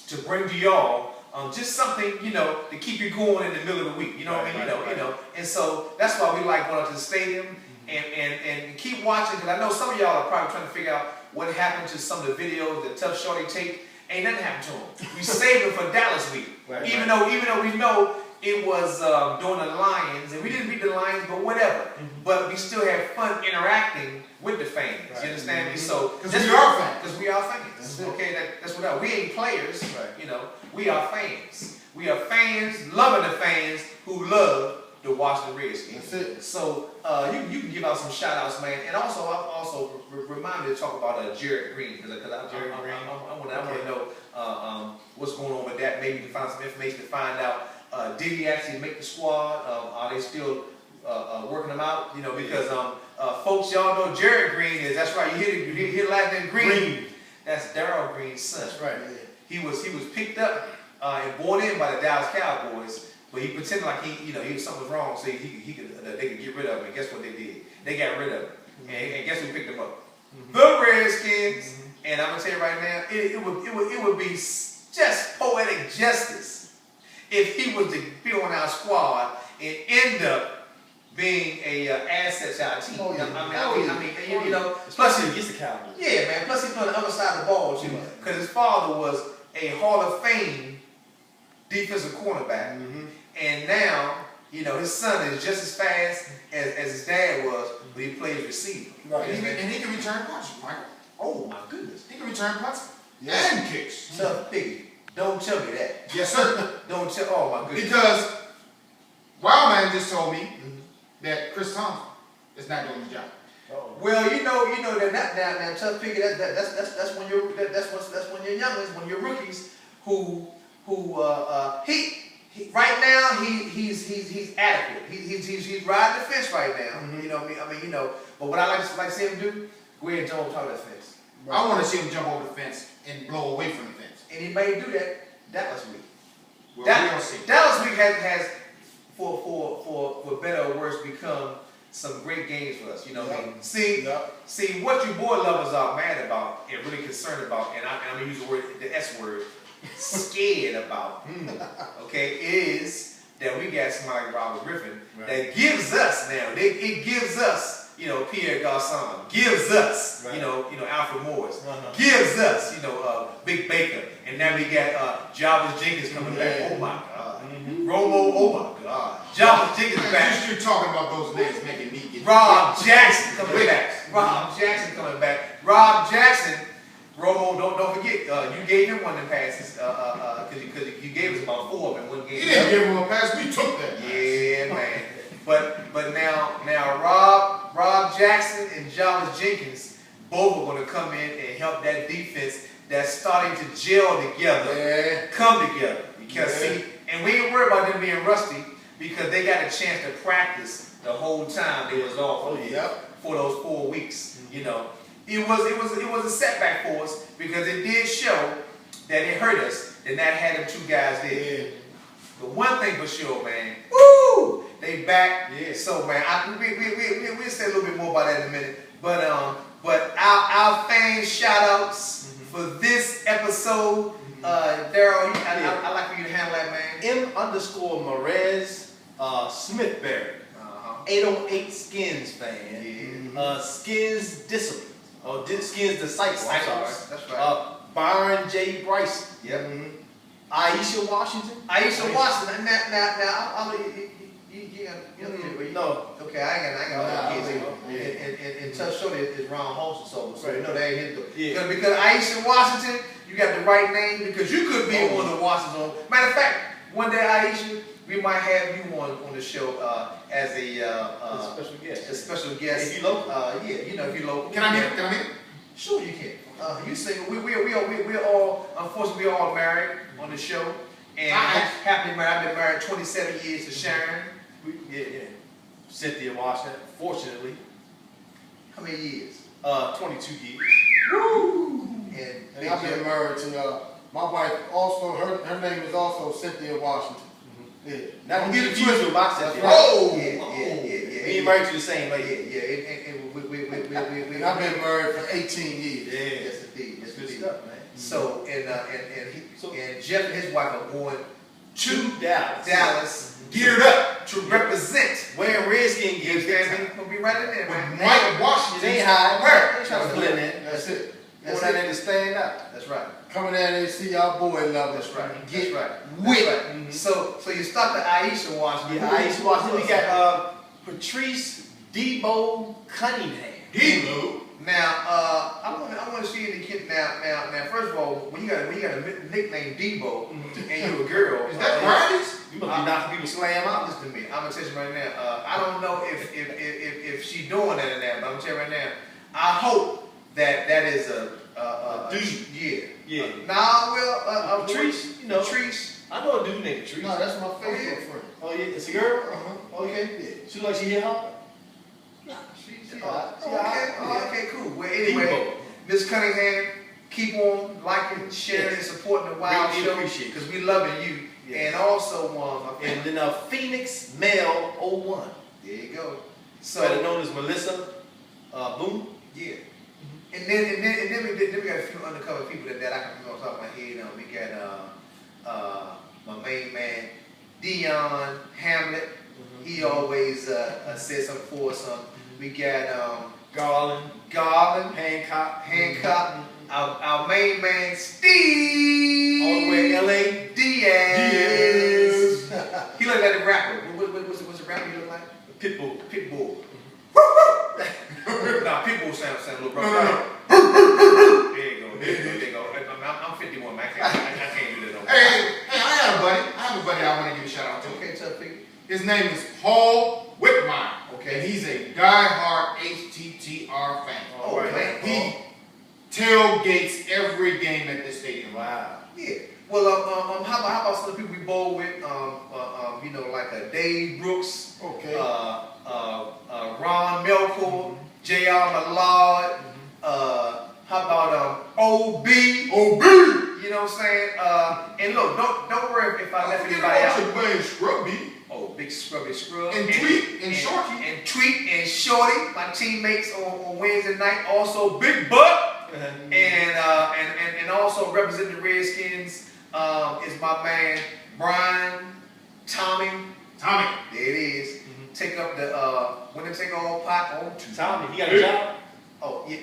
to bring to y'all just something, to keep you going in the middle of the week. You know what I mean? And so that's why we like going to the stadium and keep watching, because I know some of y'all are probably trying to figure out what happened to some of the videos that Tough Shorty take. Ain't nothing happened to them. We saved them for Dallas week. Even though we know it was during the Lions, and we didn't beat the Lions, but whatever. But we still had fun interacting with the fans. You understand me? So because we are fans. Because we are fans. Okay, that's what we ain't players. We are fans. We are fans, loving the fans who love the Washington Redskins. So you can give out some shout outs, man. And also remind me to talk about Jared Green, because I want to know what's going on with that. Maybe you can find some information to find out. Did he actually make the squad? Are they still working him out? Because folks, y'all know Jared Green is. That's right. You hear the last name Green. That's Darryl Green's son. That's right. He was picked up and brought in by the Dallas Cowboys. But he pretended like something was wrong, so they could get rid of him. And guess what they did? They got rid of him. And guess who picked him up? The Redskins. And I'm gonna tell you right now, it would be just poetic justice if he was to be on our squad and end up being a asset to our team. Plus he gets the Cowboys. Yeah, man. Plus he's on the other side of the ball too, because his father was a Hall of Fame defensive cornerback. And now, his son is just as fast as his dad was, but he plays receiver. Right. And he can return punch, Michael. Oh my goodness. He can return punch and kicks. Tuff Piggy. Don't tell me that. Yes, sir. Don't tell. Oh my goodness. Because Wildman just told me that Chris Thompson is not doing the job. Well, you know that now Tuff Piggy. That's when you're youngins, when you're rookies who right now he's adequate. He's riding the fence right now. But what I like to see him do, go ahead and jump over top of that fence. Right. I want to see him jump over the fence and blow away from the fence. And he may do that Dallas week. Well, we'll see. Dallas week has for better or worse become some great games for us. You know what I mean? See what you boy lovers are mad about and really concerned about, and I'm gonna use the S word. Scared about, okay, is that we got somebody like Robert Griffin that gives us now. It gives us, Pierre Garcon, gives us, Alfred Morris, gives us, Big Baker, and now we got Jarvis Jenkins coming back. Oh my God, Romo. Oh my God, Jarvis Jenkins back. You're talking about those names making me get. Rob Jackson coming back. Rob Jackson coming back. Rob Jackson. Romo, don't forget, you gave him one of the passes, because you gave us about 4 of them in one game. You didn't give him a pass, we took that pass. Yeah, man. But now Rob Jackson and Jarvis Jenkins both are going to come in and help that defense that's starting to gel together, come together. Because and we ain't worried about them being rusty, because they got a chance to practice the whole time they was off for those 4 weeks, It was a setback for us, because it did show that it hurt us that not had them 2 guys there. But one thing for sure, man, woo, they back. So man, we'll say a little bit more about that in a minute. But our fan shout outs for this episode, Darryl, I like for you to handle that, man. M_Marez Smithberry. 808 Skins fan. Skins Discipline. Skins Disciples. I'm sorry. That's right. Byron J. Bryson. Yep. Aisha Washington. Aisha Washington. Now, No. Okay, I ain't got all the kids here. And Tough Shorty is Ron Holston, so you know they ain't his. Because Aisha Washington, you got the right name, because you could be one of the Washington. Matter of fact, one day, Aisha, we might have you on the show as a special guest. A special guest. If you local. If you local. Can I meet? Sure, you can. You single? We're all, unfortunately, we're all married on the show, and happily married. I've been married 27 years to Sharon. Cynthia Washington. Fortunately. How many years? 22 years. Woo! And I've been married to My wife also, her name is also Cynthia Washington. Yeah. Now don't get it twisted with my Cynthia. Oh! Yeah. We married to the same lady. And I've been married for 18 years. Yeah. Yes, indeed. Yes, Good indeed. stuff, man. So, and Jeff and his wife are going to Dallas. Dallas, Geared up. to represent. Wearing Redskins You understand me? We'll be right in there, man. Mike Washington. They ain't hiding. Right. They trying to blend in. That's it. That's how they stand up. That's right. Coming down there and see our boy love us. That's right. Get That's right. with. That's right. So you start the Aisha Washington. Yeah, I used to watch. Then we got Patrice Debo Cunningham. Debo. Now, I want to see in the kid now. First of all, when you got a nickname Debo and you a girl, Is that Brandy's? You must be knocking people slam out. listen to me. I'm gonna tell you right now. I don't know if she doing that in there, but I'm telling you right now. I hope that is a dude. Yeah. Yeah. Nah, well, Patrice, you know. Patrice. I know a dude named Patrice. No, that's my Facebook friend. Oh yeah, it's a girl. Uh-huh. Okay. Yeah. She look like she hit hop. Okay, cool. Well, anyway, Miss Cunningham, keep on liking, sharing, and supporting the Wild Really Show appreciate it. because we loving you. Yes. And also, And then Phoenix Male 01. there you go. Better So known as Melissa Boone. yeah. And then we got a few undercover people that I can remember off the top of my head. We got my main man Dion Hamlet. He always says something for us. We got Garland. Hancock, our main man Steve, All the way in LA. Diaz. He look like the rapper. What's the rapper he look like? Pitbull. Pitbull. Nah, Pitbull sound a little rough. There you go. I'm 51, man. I can't do that. No Hey, I have a buddy I want to give a shout out to. Okay, Tuff Piggy. His name is Paul Whitmire. Okay. And he's a diehard HTTR fan. Oh, man. He tailgates every game at the stadium. Wow. Yeah. Well, how about some of the people we bowl with? Like Dave Brooks, Okay. Ron Melkor, J.R. Millard. How about OB? OB! You know what I'm saying? And look, don't worry if I left Forget anybody about out. your man Scrubby. Oh, big scrubby scrub. And Tweet and Shorty. And Tweet and Shorty, my teammates on Wednesday night. Also Big Butt. And also representing the Redskins is my man Brian Tommy. There it is. Take up the winner take all pot on Tuesday. Tommy, he got a job? Oh yeah.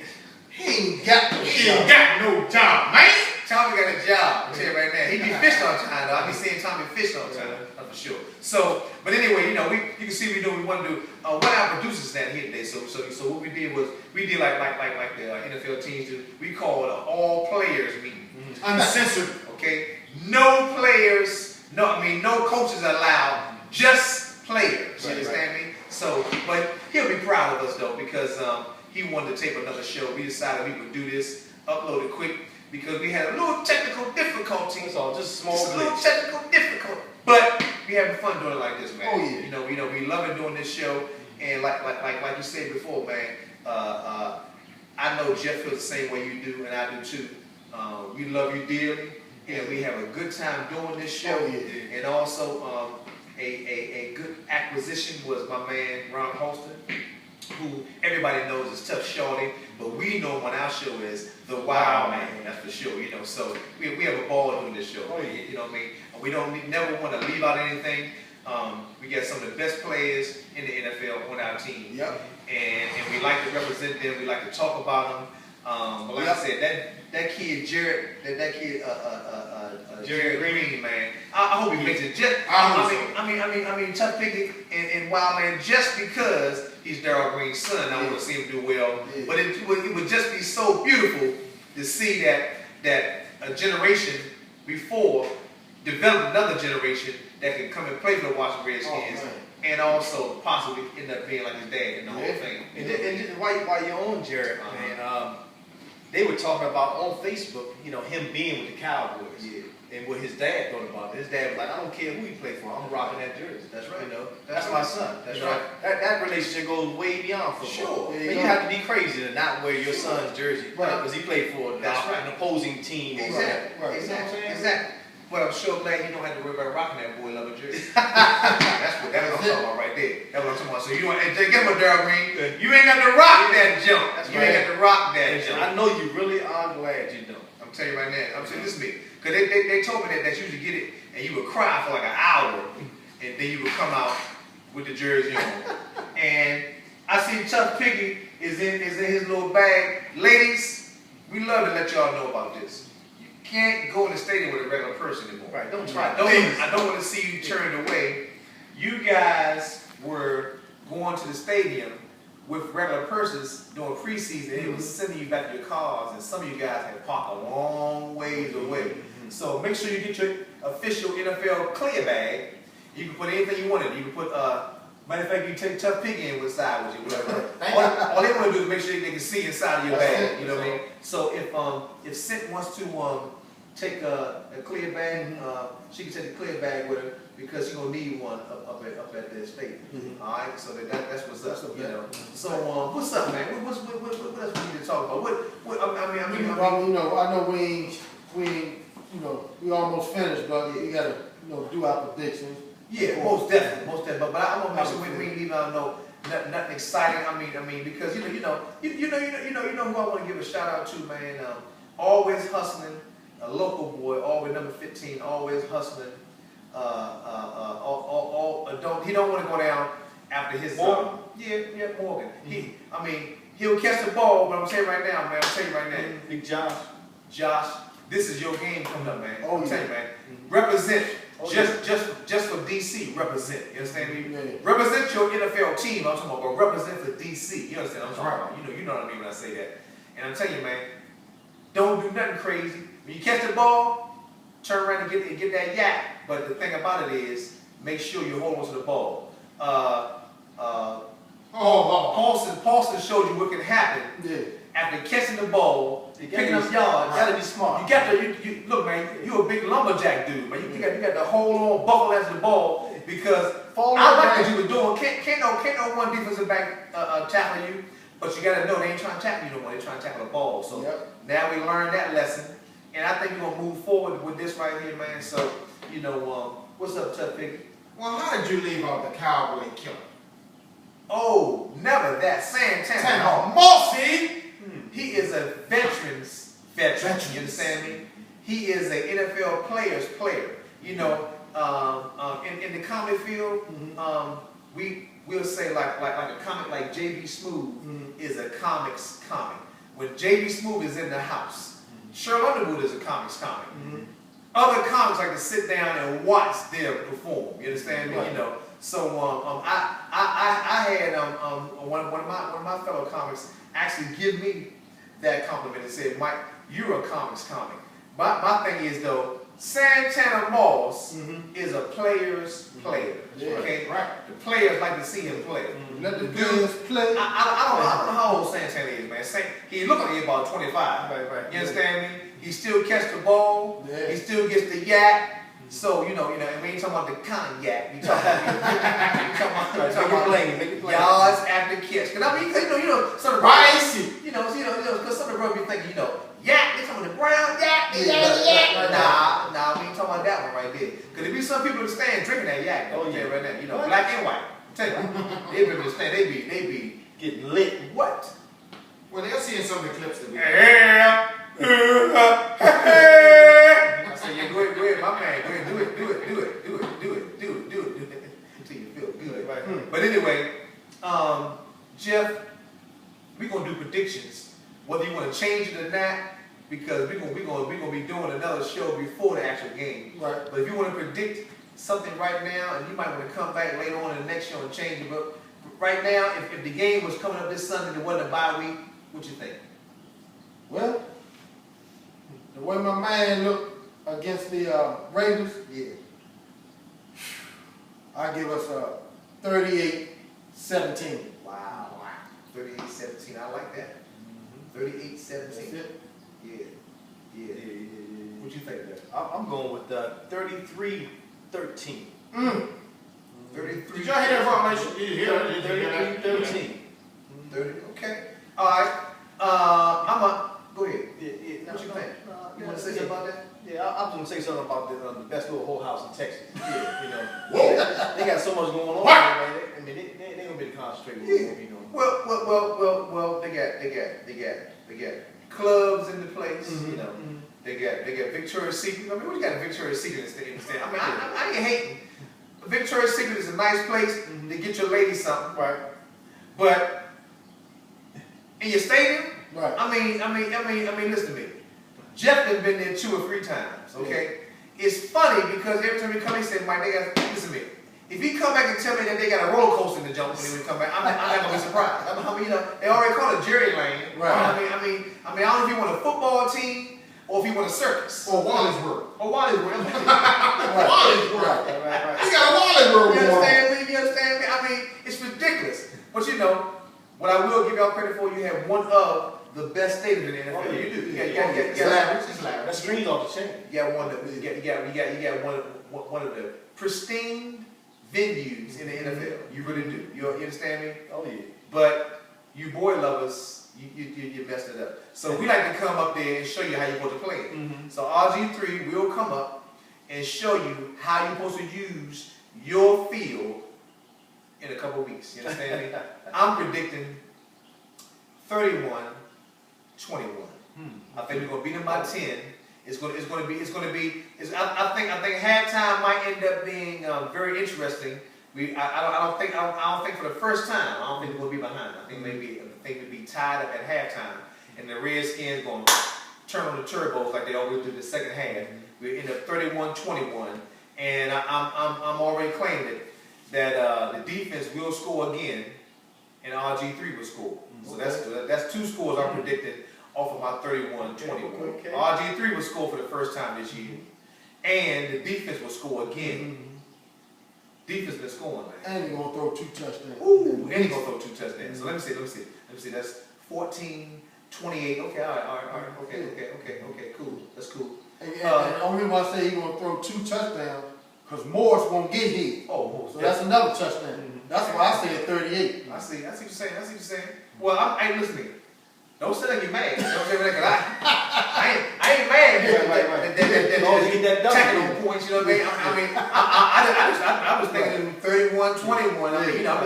He ain't got no He ain't got no job, man. Tommy got a job. I'll tell you right now. He be fishing on time though. I be seeing Tommy fishing on time. That's for sure. So, but anyway, you can see we do what we want to do. One of our producers that here today. So what we did was we did like the NFL teams do. We called an all players meeting. Uncensored. Okay, no players. No coaches allowed. Just players. You understand me? So, but he'll be proud of us though because he wanted to tape another show. We decided we would do this, upload it quick because we had a little technical difficulty. It's all just small Just a little glitch. technical difficulty. But we having fun doing it like this, man. Oh, yeah. We loving doing this show, and like you said before, man. I know Jeff feels the same way you do, and I do too. We love you dearly, and we have a good time doing this show. Oh, yeah. And also, a good acquisition was my man Ron Holston, who everybody knows is Tough Shorty, but we know him on our show is the Wild Man. That's for sure. So we have a ball doing this show. Oh, yeah. You know what I mean? We never want to leave out anything. We got some of the best players in the NFL on our team. Yep. And we like to represent them. We like to talk about them. But like I said, that kid Jared, Jared Green, man. I hope he makes it. I mean, Tuff Piggy and Wildland just because he's Darryl Green's son. I want to see him do well. Yeah. But it would just be so beautiful to see that a generation before develop another generation that can come and play for the Washington Redskins. And also possibly end up being like his dad in the whole thing. And just while you're on Jared, man, they were talking about on Facebook, you know, him being with the Cowboys. Yeah. And what his dad thought about it. His dad was like, I don't care who he played for, I'm rocking that jersey. That's right. You know, That's that's right. my son. That's You right. know? That relationship goes way beyond football. Sure. Man, you have to be crazy to not wear your son's jersey Right. because he played for That's right. an opposing team. or Exactly. Right. Exactly. Exactly. But I'm sure glad you don't have to worry about rocking that boy lover jersey. That's what I'm talking about right there. That's what I'm talking about. So you don't get him a Darryl Green. You ain't got to rock that jump. That's You right. ain't got to rock that And jump. I know you really are glad you don't. I'm telling you right now. I'm saying this is me. Because they told me that you usually get it and you would cry for like an hour and then you would come out with the jersey on. And I see Tuff Piggy is in his little bag. Ladies, we love to let y'all know about this. You can't go in the stadium with a regular person anymore. Right, don't try. I don't want to see you turned away. You guys were going to the stadium with regular persons during preseason. It was sending you back to your cars, and some of you guys had parked a long ways away. So make sure you get your official NFL clear bag. You can put anything you want in. You can put, matter of fact, you take Tuff Piggy in with side with you, whatever. all they want to do is make sure they can see inside of your bag. You know what I mean? So if Cent wants to take a clear bag, she can take the clear bag with her because she's gonna need one up at the stadium. All right, so that's what's up. You know. So what's up, man? What else we need to talk about? I mean, you know, I know we ain't, you know, we almost finished, but we gotta, you know, do our predictions. yeah, most definitely. But I want to make sure we leave out nothing exciting. I mean, because you know who I want to give a shout out to, man. Always hustling, a local boy, always number 15, always hustling. He don't want to go down after his Morgan. Morgan. He'll catch the ball, but I'm telling you right now, man. I'm telling you right now, Big Josh. Josh, this is your game coming up, man. Oh, I'm yeah. telling you, man. Represent. Oh, just for DC, represent. You understand me? Yeah. Represent your NFL team. I'm talking about, but represent for DC. You understand? I'm talking about. You know what I mean when I say that. And I'm telling you, man, don't do nothing crazy. When you catch the ball, turn around and get that yak. But the thing about it is, make sure you hold on to the ball. Paulson showed you what can happen Yeah. after catching the ball, picking up yards. Gotta be smart. You got to look, man. You're a big lumberjack dude, man. You got to hold on, buckle after the ball because I like what you were doing. Can't no one defensive back tackle you, but you got to know they ain't trying to tackle you no more. They trying to tackle the ball. So now we learned that lesson, and I think we're gonna move forward with this right here, man. So you know, what's up, Tuff Piggy? Well, how did you leave out the Cowboy killer? Oh, never that. Santana. Mossy! He is a veteran. You understand me? He is an NFL player's player. You know, in the comic field, we'll say like a comic like J.B. Smoove is a comics comic. When J.B. Smoove is in the house, Cheryl Underwood is a comics comic. Other comics like to sit down and watch them perform. You understand me? Right. You know. So I had one of my fellow comics actually give me that compliment and said, Mike, you're a comics comic. My thing is though, Santana Moss is a player's player. Yeah. Okay? Right. The players like to see him play. Let the players play. I don't know how old Santana is, man. He look like he's about 25. Right. You understand me? He still catch the ball. Yeah. He still gets the yak. So you know, and we ain't talking about the cognac. We talking about yards after catch. Cause I mean, you know, some of the Rice. you know, cause some of the brothers be thinking, you know, yak. They talking about the brown yak, the Yeah. yak. Nah, we ain't talking about that one right there. Cause there be some people that stand drinking that yak. Oh, yeah. Right now, you know, black and white. Tell you, they be stand. They be Getting lit. what? Well, they're seeing some of the clips that we I said, yeah, go ahead, my man, go ahead, do it, until you feel good. Right. But anyway, Jeff, we're gonna do predictions, whether you want to change it or not, because we're gonna be doing another show before the actual game. Right. But if you want to predict something right now, and you might want to come back later on in the next show and change it, but right now, if the game was coming up this Sunday, there wasn't a bye week, what you think? Well, the way my man looked against the Raiders, Yeah. I give us 38-17. Wow. 38-17. I like that. 38-17. That's it. Yeah. What you think, man? I'm going with 33-13. 33. Did y'all hear that formation? Did you hear that? 33-13. 30. Okay. All right. Go ahead. What you think? You want to say something about that? Yeah, I was going to say something about the best little whorehouse in Texas. Yeah, you know. Whoa. They got so much going on. What? Man. I mean, they ain't going to be able to concentrate with them, you know. Well. They got clubs in the place. You know. They got Victoria's Secret. I mean, we got a Victoria's Secret in the state. I mean, I ain't hating. Victoria's Secret is a nice place to get your lady something, right? But in your stadium, Right. I mean, listen to me. Jeff has been there 2 or 3 times. Okay, it's funny because every time he come, he said, "Mike, they got listen to me." If he come back and tell me that they got a roller coaster in the jump when he come back, I'm not gonna be surprised. I mean, you know, they already call it Jerry Lane. Right. I mean, I don't know if you want a football team or if you want a circus. Or Wallisburg. Or Wallisburg. Wallisburg. Right. You got a Wallisburg You going on. understand me? You understand me? I mean, it's ridiculous. But you know, what I will give y'all credit for, you have one of the best stadiums in the NFL. Oh, yeah. You do. You It's got lavish. It's lavish. That screen's off the chain. you got one of the pristine venues in the NFL. You really do. You understand me? Oh, yeah. But you boy lovers, you messed it up. So we like to come up there and show you how you're supposed to play it. So RG3 will come up and show you how you're supposed to use your field in a couple weeks. You understand me? I'm predicting 31-21. I think we're gonna beat them by 10. I think halftime might end up being very interesting. I don't think for the first time. I don't think we're gonna be behind. I think we'll be tied up at halftime, and the Redskins gonna turn on the turbos like they always do the second half. We end up 31-21, and I'm already claiming that the defense will score again, and RG3 will score. So that's 2 scores I'm predicting off of my 31-21. Okay. RG3 will score for the first time this year, and the defense will score again. Defense been scoring, man. And you're going to throw 2 touchdowns. Ooh, and he's gonna throw 2 touchdowns. So let me see. That's 14-28. Okay, all right. Okay, cool. That's cool. And the only reason why I say he's going to throw 2 touchdowns, because Morris won't get hit. Oh, So that's another touchdown. That's why I say 38. I see what you're saying. Well, hey, listen to me. Don't say like you're mad. Don't say that, because I ain't mad. Right. As long as you get that done. Technical points, you know what I mean? I was thinking 31-21. I mean, you know,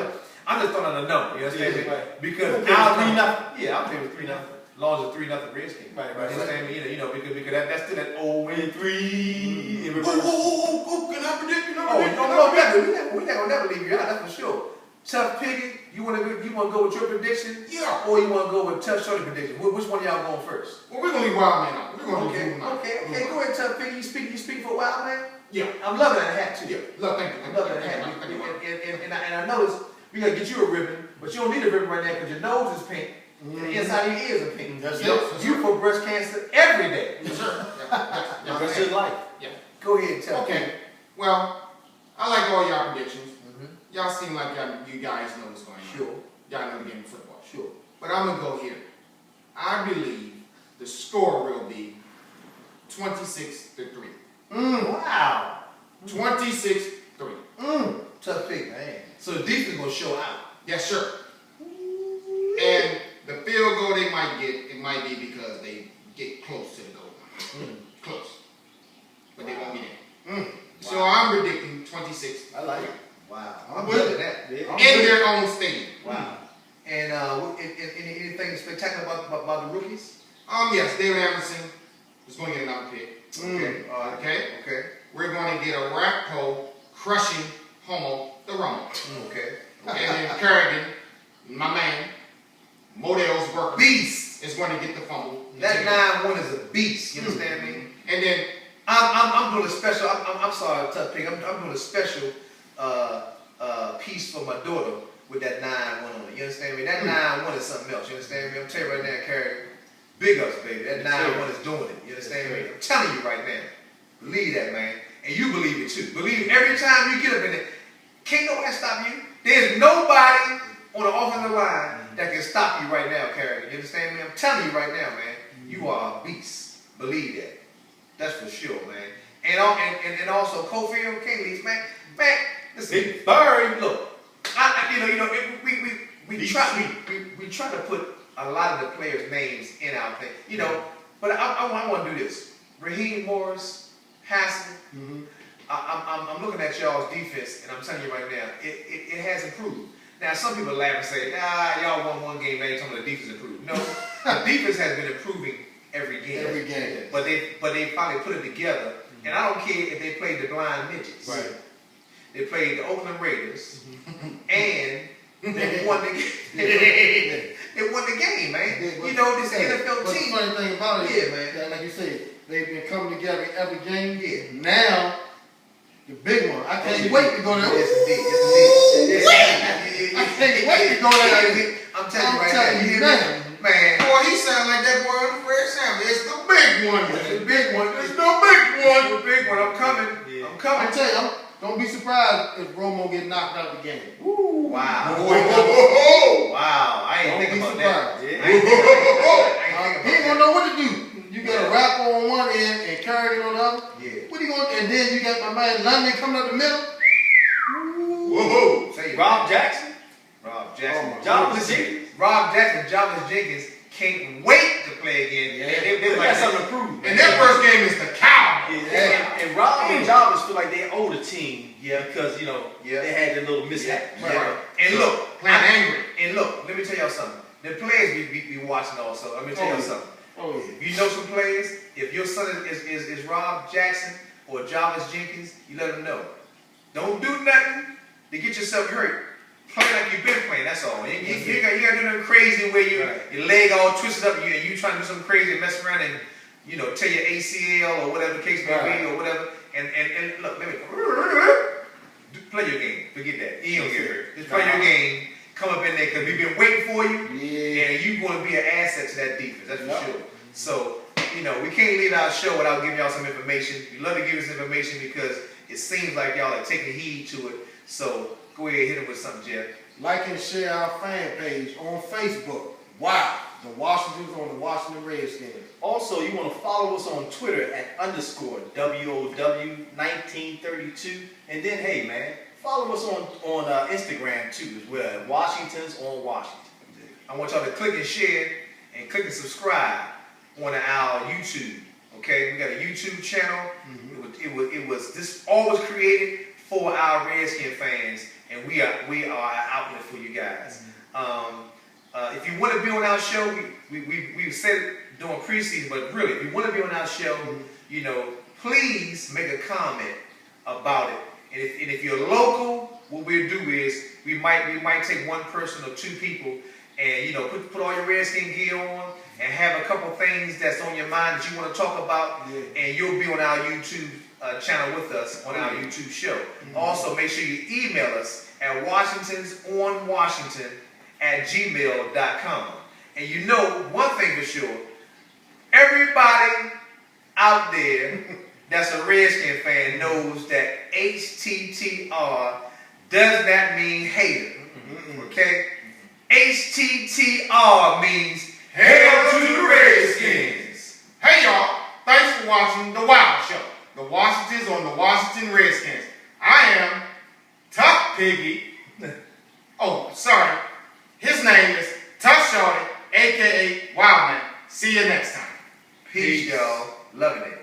I'm just throwing out a number. You understand me? Right. Because Okay, I'll 3-0. Yeah, I'm thinking 3-0. As long as it's 3-0 Redskins. Right. You understand me? You know, because that's still that old win 3. Whoa, can I predict? We're not gonna never leave you out. That's for sure. Tuff Piggy, you wanna go with your prediction? Yeah. Or you wanna go with Tuff Shorty prediction? Which one of y'all going first? Well, we're going to leave Wild Man out. We're going to Okay, leave him out. okay. Go ahead, Tuff Piggy. You speak for a while, man. Yeah. I'm loving that hat too. Yeah. Look, thank you. I'm loving that hat. And I noticed we gotta get you a ribbon, but you don't need a ribbon right now because your nose is pink. And the inside of your ears are pink. That's You know, it. you for breast cancer every day. Yes, sir. Yeah. That's his life. Yeah. Go ahead, Tuff Piggy. Okay. Well, I like all y'all predictions. Y'all seem like you guys know what's going on. Sure. Y'all know the game of football. Sure. But I'm going to go here. I believe the score will be 26-3. Wow. 26-3. Tuff Piggy, man. So the defense gonna show out. Yes, sir. And the field goal they might get, it might be because they get close to the goal line. Close. But they won't be there. So I'm predicting 26. I like it. Wow. I'm good with at that. In their own stadium. Wow. And anything spectacular about the rookies? Yes, David Anderson is going to get another pick. Okay. Okay. We're going to get a rap pole crushing Homo the Romo. Okay. And then Kerrigan, my man, Modell's worker, Beast. is going to get the fumble. That 9-1 is a beast. You understand me? And then I'm doing a special. I'm sorry, Tuff Piggy. I'm doing a special piece for my daughter with that 9-1 on it. You understand me? That 9-1 is something else. You understand me? I'm telling you right now, Kerrigan. Big ups, baby. That 9-1 is doing it. You understand me? I'm telling you right now. Believe that, man. And you believe it too. Believe it. Every time you get up in it, can't nobody stop you. There's nobody on the offensive line that that can stop you right now, Carrigan. You understand me? I'm telling you right now, man. You are a beast. Believe that. That's for sure, man. And also Cofield, can't leave, man. Man, listen. Big Bird. Look, we try to put a lot of the players' names in our thing, But I want to do this. Raheem Morris, Haskell. I'm looking at y'all's defense, and I'm telling you right now, it has improved. Now, some people laugh and say, y'all won one game, now some of the defense improved. No, the defense has been improving every game. Every game. But they finally put it together. And I don't care if they played the Blind Midgets. Right. They played the Oakland Raiders, and they won the game. They won the game, man. This NFL team. The funny thing about it, man. Like you said, they've been coming together every game. Yeah. Now, the big one. I can't wait to go there. Yes, indeed. I can't wait to go there. I'm telling you right now. Man. Boy, he sound like that boy on the Fred Samuel. It's the big one. It's the big one. It's the big one. It's the big one. I'm coming. Yeah. I'm coming. I tell you, don't be surprised if Romo get knocked out of the game. Ooh, wow. Whoa. Wow. I ain't Don't thinking be about that. surprised. I ain't thinking He ain't gonna know what to do. You got a rapper on one end and Carrigan on the other. Yeah. What are you gonna? And then you got my man London coming up the middle. Whoa. Say it, Rob man. Jackson. Rob Jackson. Oh, my Jarvis Jenkins. Rob Jackson, Jarvis Jenkins can't wait to play again. Yeah. They got something to prove. And their first game is the Cowboys. And Rob and Jarvis feel like they owe the team because, Yeah. they had their little mishap. Right. And look, Playing angry. And look, let me tell y'all something. The players be watching also. Let me tell y'all something. Oh yeah. If you know some players, if your son is Rob Jackson or Jarvis Jenkins, you let them know. Don't do nothing to get yourself hurt. Play like you've been playing, that's all. You gotta do nothing crazy where your leg all twisted up and you trying to do something crazy and mess around and, tear your ACL or whatever the case may be or whatever. And look, let me play your game. Forget that. You don't get hurt. Just play your game. Come up in there because we've been waiting for you. Yeah. And you're going to be an asset to that defense. That's for sure. So, we can't leave our show without giving y'all some information. We love to give us information because it seems like y'all are taking heed to it. So, go ahead and hit it with something, Jeff. Like and share our fan page on Facebook. Wow. The Washingtons on the Washington Redskins. Also, you want to follow us on Twitter at _WOW1932. And then, hey, man, follow us on Instagram, too, as well, at Washingtons on Washington. I want y'all to click and share and click and subscribe on our YouTube. Okay, we got a YouTube channel. This all was created for our Redskin fans, and we are an outlet for you guys. If you want to be on our show, we said it during preseason, but really, if you want to be on our show, please make a comment about it. And if you're local, what we'll do is we might take one person or two people and put all your Redskin gear on and have a couple things that's on your mind that you want to talk about, and you'll be on our YouTube channel with us on our YouTube show. Also, make sure you email us at washingtonsonwashington@gmail.com. And one thing for sure, everybody out there that's a Redskin fan knows that HTTR does not mean hater. Okay? HTTR means Hail to the Redskins. Hey, y'all. Thanks for watching The Wild Show. The Washingtons on the Washington Redskins. I am Tuff Piggy. Oh, sorry. His name is Tuff Shorty, a.k.a. Wildman. See you next time. peace, y'all. Loving it.